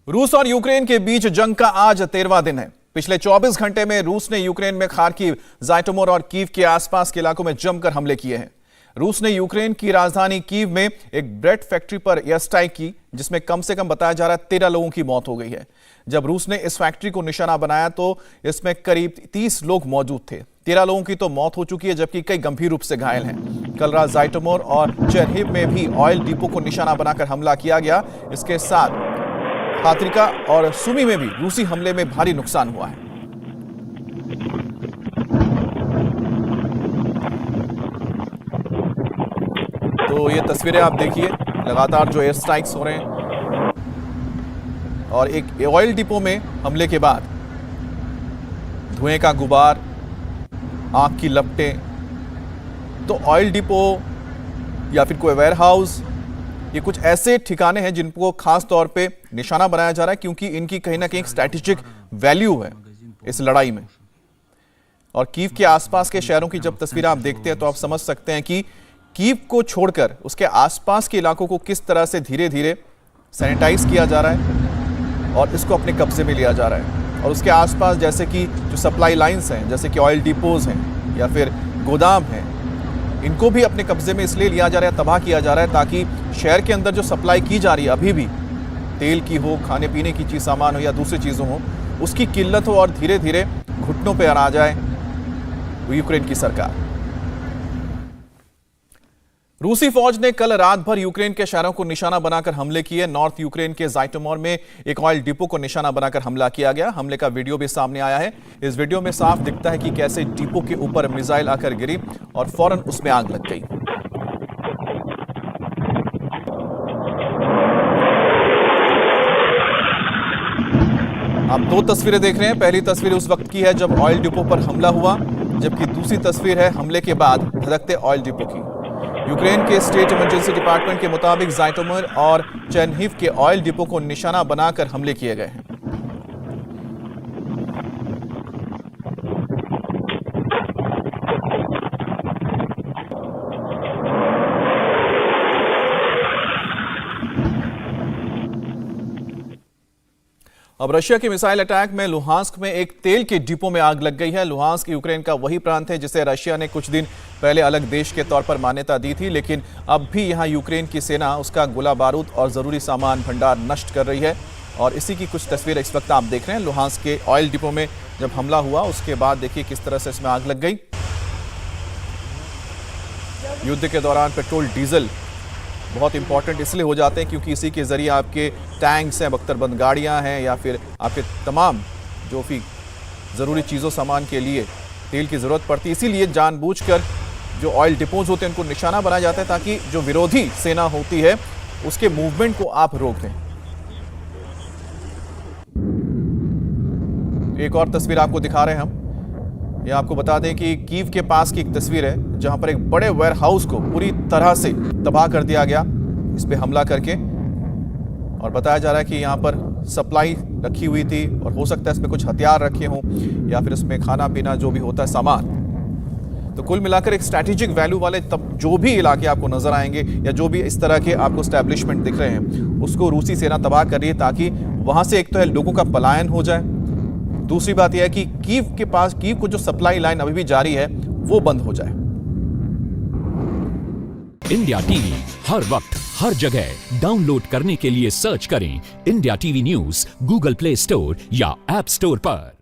रूस और यूक्रेन के बीच जंग का आज 13वां दिन है। पिछले 24 घंटे में रूस ने यूक्रेन में खार्किव, ज़ाइटोमिर और कीव के आसपास के इलाकों में जमकर हमले किए हैं। रूस ने यूक्रेन की राजधानी कीव में एक ब्रेड फैक्ट्री पर एयर स्ट्राइक की, जिसमें कम से कम बताया जा रहा है 13 लोगों की मौत हो गई है। जब रूस ने इस फैक्ट्री को निशाना बनाया तो इसमें करीब 30 लोग मौजूद थे। 13 लोगों की तो मौत हो चुकी है, जबकि कई गंभीर रूप से घायल हैं। कल रात ज़ाइटोमिर और चेरनिहिव में भी ऑयल डिपो को निशाना बनाकर हमला किया गया। इसके साथ खातरिका और सुमी में भी रूसी हमले में भारी नुकसान हुआ है। तो ये तस्वीरें आप देखिए, लगातार जो एयर स्ट्राइक्स हो रहे हैं और एक ऑयल डिपो में हमले के बाद धुएं का गुबार, आग की लपटें। तो ऑयल डिपो या फिर कोई वेयरहाउस, ये कुछ ऐसे ठिकाने हैं जिनको खास तौर पे निशाना बनाया जा रहा है, क्योंकि इनकी कहीं ना कहीं एक स्ट्रैटेजिक वैल्यू है इस लड़ाई में। और कीव के आसपास के शहरों की जब तस्वीरें आप देखते हैं तो आप समझ सकते हैं कि कीव को छोड़कर उसके आसपास के इलाकों को किस तरह से धीरे धीरे सैनिटाइज किया जा रहा है और इसको अपने कब्जे में लिया जा रहा है। और उसके आसपास जैसे कि जो सप्लाई लाइंस हैं, जैसे कि ऑयल डिपोज हैं या फिर गोदाम हैं, इनको भी अपने कब्जे में इसलिए लिया जा रहा है, तबाह किया जा रहा है, ताकि शहर के अंदर जो सप्लाई की जा रही है अभी भी, तेल की हो, खाने पीने की चीज़ सामान हो या दूसरी चीज़ों हो, उसकी किल्लत हो और धीरे धीरे घुटनों पर आ जाए यूक्रेन की सरकार। रूसी फौज ने कल रात भर यूक्रेन के शहरों को निशाना बनाकर हमले किए। नॉर्थ यूक्रेन के ज़ाइटोमिर में एक ऑयल डिपो को निशाना बनाकर हमला किया गया। हमले का वीडियो भी सामने आया है। इस वीडियो में साफ दिखता है कि कैसे डिपो के ऊपर मिसाइल आकर गिरी और फौरन उसमें आग लग गई। आप दो तस्वीरें देख रहे हैं। पहली तस्वीर उस वक्त की है जब ऑयल डिपो पर हमला हुआ, जबकि दूसरी तस्वीर है हमले के बाद धधकते ऑयल डिपो की। यूक्रेन के स्टेट इमरजेंसी डिपार्टमेंट के मुताबिक ज़ाइटोमिर और चेरनिहिव के ऑयल डिपो को निशाना बनाकर हमले किए गए हैं। अब रशिया के मिसाइल अटैक में लुहांस्क में एक तेल के डिपो में आग लग गई है। लुहांस्क यूक्रेन का वही प्रांत है जिसे रशिया ने कुछ दिन पहले अलग देश के तौर पर मान्यता दी थी, लेकिन अब भी यहां यूक्रेन की सेना उसका गोला बारूद और जरूरी सामान भंडार नष्ट कर रही है। और इसी की कुछ तस्वीर इस वक्त आप देख रहे हैं। लुहांस्क के ऑयल डिपो में जब हमला हुआ उसके बाद देखिए किस तरह से इसमें आग लग गई। युद्ध के दौरान पेट्रोल, डीजल बहुत इंपॉर्टेंट इसलिए हो जाते हैं क्योंकि इसी के ज़रिए आपके टैंक्स हैं, बख्तरबंद गाड़ियां हैं या फिर आपके तमाम जो भी ज़रूरी चीज़ों सामान के लिए तेल की ज़रूरत पड़ती है। इसीलिए जानबूझकर जो ऑयल डिपोज होते हैं उनको निशाना बनाया जाता है, ताकि जो विरोधी सेना होती है उसके मूवमेंट को आप रोक दें। एक और तस्वीर आपको दिखा रहे हैं हम। ये आपको बता दें कि कीव के पास की एक तस्वीर है जहां पर एक बड़े वेयरहाउस को पूरी तरह से तबाह कर दिया गया इस पे हमला करके। और बताया जा रहा है कि यहां पर सप्लाई रखी हुई थी और हो सकता है इसमें कुछ हथियार रखे हों या फिर इसमें खाना पीना जो भी होता है सामान। तो कुल मिलाकर एक स्ट्रैटेजिक वैल्यू वाले तब जो भी इलाके आपको नजर आएंगे या जो भी इस तरह के आपको स्टैब्लिशमेंट दिख रहे हैं, उसको रूसी सेना तबाह कर रही है, ताकि वहां से एक तो है लोगों का पलायन हो जाए, दूसरी बात यह है कि कीव को जो सप्लाई लाइन अभी भी जारी है वो बंद हो जाए। इंडिया टीवी हर वक्त हर जगह डाउनलोड करने के लिए सर्च करें India TV news Google play store या ऐप स्टोर पर।